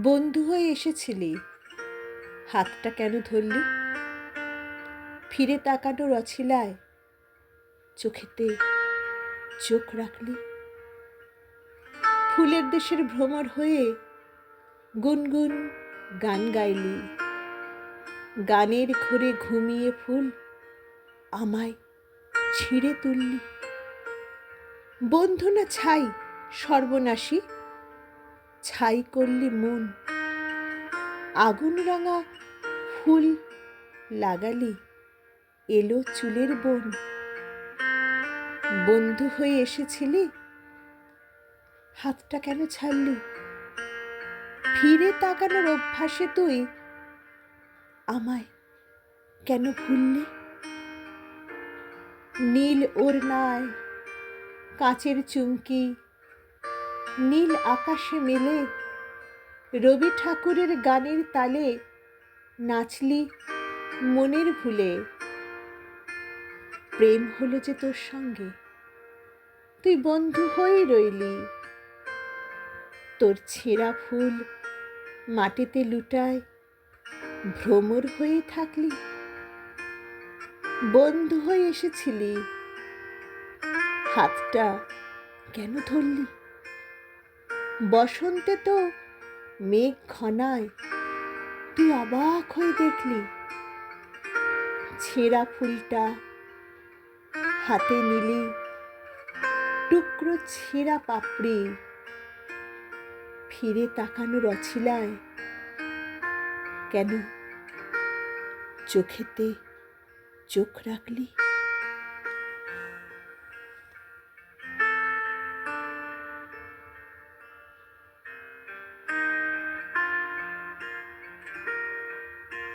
বন্ধু হয়ে এসেছিলি, হাতটা কেন ধরলি? ফিরে তাকানোর অছিলায় চোখেতে চোখ রাখলি। ফুলের দেশের ভ্রমর হয়ে গুনগুন গান গাইলি। গানের ঘোরে ঘুমিয়ে ফুল আমায় ছিঁড়ে তুললি। বন্ধু না ছাই সর্বনাশী, ছাই করলি মন। আগুন রাঙা ফুল লাগালি, এলো চুলের বন। বন্ধু হয়ে এসেছিলি, হাতটা কেন ছাড়লি? ফিরে তাকানোর অভ্যাসে তুই আমায় কেন ভুললি? নীল ওড়নায় কাচের চুমকি নীল আকাশে মেলে রবি ঠাকুরের গানের তালে নাচলি মনের ভুলে। প্রেম হলো যে তোর সঙ্গে, তুই বন্ধু হয়েই রইলি। তোর ছেঁড়া ফুল মাটিতে লুটায় ভ্রমর হয়ে থাকলি। বন্ধু হয়ে এসেছিলি, হাতটা কেন ধরলি? বসন্তে তো মেঘ ঘনায়, তুই অবাক হয়ে দেখলি। ছেঁড়া ফুলটা হাতে নিলি, টুকরো ছেঁড়া পাপড়ি। ফিরে তাকানোর অছিলায় কেন চোখেতে চোখ রাখলি?